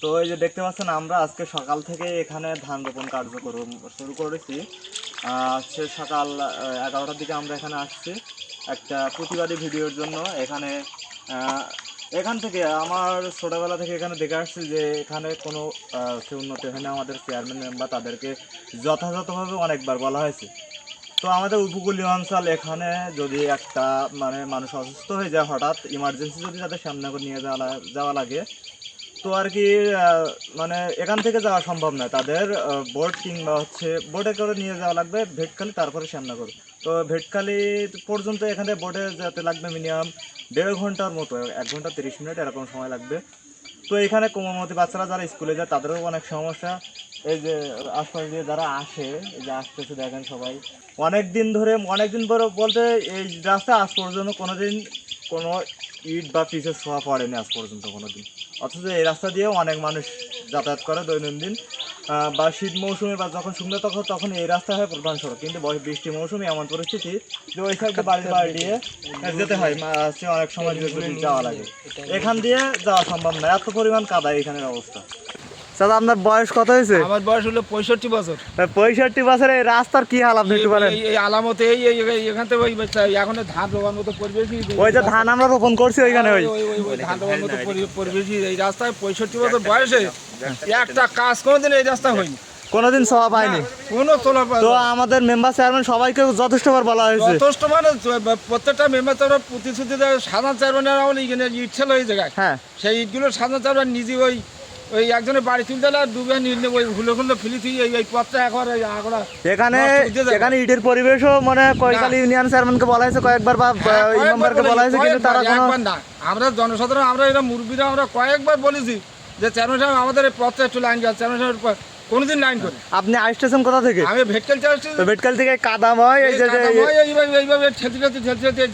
তো এই যে দেখতে পাচ্ছেন আমরা আজকে সকাল থেকে এখানে ধান রোপণ কার্যক্রম শুরু করেছি। আজকে সকাল 11টার দিকে আমরা এখানে আসছি একটা প্রতিবাদী ভিডিওর জন্য। এখান থেকে আমার ছোটোবেলা থেকে এখানে দেখে আসছি যে এখানে কোনো উন্নতি হয় না। আমাদের চেয়ারম্যান মেম্বার তাদেরকে যথাযথভাবে অনেকবার বলা হয়েছে। তো আমাদের উপকূলীয় অঞ্চল, এখানে যদি একটা মানুষ অসুস্থ হয়ে যায় হঠাৎ, ইমার্জেন্সি যদি তাদের সামনে করে নিয়ে যাওয়া লাগে, তো আর কি এখান থেকে যাওয়া সম্ভব নয়। তাদের বোট কিংবা বোটে করে নিয়ে যাওয়া লাগবে ভেটখালি, তারপরে শ্যামনগর। তো ভেটখালি পর্যন্ত এখানে বোটে যেতে লাগবে মিনিমাম 1.5 ঘন্টার মতো, 1 ঘন্টা 30 মিনিট এরকম সময় লাগবে। তো এখানে কোমলমতি বাচ্চারা যারা স্কুলে যায় তাদেরও অনেক সমস্যা। এই যে আশপাশ দিয়ে যারা আসে, এই যে আসতেছে দেখেন সবাই অনেক দিন পরে বলতে এই রাস্তা আজ পর্যন্ত কোনো ইট বা পিচের ছোঁয়া পড়েনি আজ পর্যন্ত কোনোদিন। অথচ এই রাস্তা দিয়েও অনেক মানুষ যাতায়াত করে দৈনন্দিন। বা শীত মৌসুমে বা যখন শুকনো তখন এই রাস্তা হয় প্রধান সড়ক, কিন্তু বৃষ্টি মৌসুমে এমন পরিস্থিতি যে ওই সাইডে বাড়ি দিয়ে যেতে হয়, অনেক সময় যাওয়া লাগে। এখান দিয়ে যাওয়া সম্ভব না, এত পরিমাণ কাদা এখানের অবস্থা। দাদা, আপনার বয়স কত হয়েছে? আমার বয়স হলো 65 বছর। 65 বছরে এই রাস্তার কি হাল আপনি একটু বলেন? এই আলামতে এখান থেকে এখন ধান রোবার মতো পরিবেশ, ওই যে ধান আমরা রোপণ করছি ওইখানে ওই ধান রোবার মতো পরিবেশ এই রাস্তায় 65 বছর বয়সে একটা কাজ কোনোদিন এই রাস্তা হয়নি, কোনোদিন সভা পাইনি কোনো তোলা। তো আমাদের মেম্বার চেয়ারম্যান সবাইকে যথেষ্টবার বলা হয়েছে, যথেষ্ট প্রত্যেকটা মেম্বার তো প্রতিশ্রুতি দেয়। সাধারণ চেয়ারম্যানের আমলে ইট ছিল ওই জায়গায়, হ্যাঁ সেই ইটগুলো সাধারণ চেয়ারম্যান নিজে ওই একজনের বাড়ি তুলতে আর ডুবে নিয়ে ওই হুলো ফেলি তুই এই পথটা এখন এখানে ইটের পরিবেশও কৈকালী ইউনিয়ন চেয়ারম্যানকে বলা হয়েছে কয়েকবার, বা মেম্বারকে বলা হয়েছে, কিন্তু তারা একবার না। আমরা জনসাধারণ, আমরা এরা মুরব্বীরা আমরা কয়েকবার বলেছি যে চেয়ারম্যান সাহেব আমাদের এই পথটা একটু লাইন করে। চেয়ারম্যান সাহেব কোনোদিন লাইন করে। আপনি আসতেছেন কোথা থেকে? আমি ভেটকালি আসছি। তো ভেটকাল থেকে কাদাময় এইভাবে ঠেলতে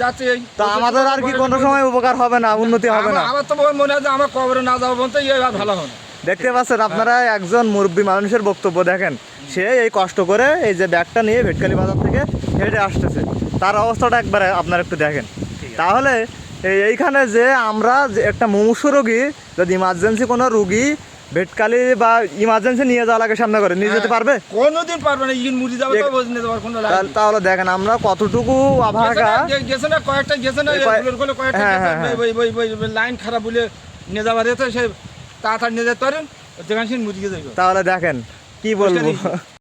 যাচ্ছে। তো আমাদের আর কি কোনো সময় উপকার হবে না, উন্নতি হবে না। আমার তো মনে হয় যে আমার কবরে না যাওয়া পর্যন্ত ভালো হবে। দেখতে পাচ্ছেন আপনারা একজন মুরব্বী মানুষের বক্তব্য দেখেন। সে এই কষ্ট করে এই যে ব্যাগটা নিয়ে ভেটকালি বাজার থেকে হেঁটে আসতেছে, তার অবস্থাটা একবার আপনারা একটু দেখেন। তাহলে এইখানে যে আমরা যে একটা মুমূর্ষ রোগী, যদি ইমার্জেন্সি কোনো রুগী ভেটকালি বা ইমার্জেন্সি নিয়ে যাওয়া লাগে সামনে করে, নিয়ে যেতে পারবে? কোনোদিন পারবে না, ইন মুড়ি যাবে তো নিতে পারবে না। তাহলে দেখেন আমরা কতটুকু অভাগা। গেছে না কয়েকটা, গেছে না কয়েকটা লাইন খারাপ বলে নিয়ে যাবার সে তাড়াতাড়ি নিয়ে যেতে পারেন, যেখানে মুড়ি যাবে। তাহলে দেখেন কি বলবো।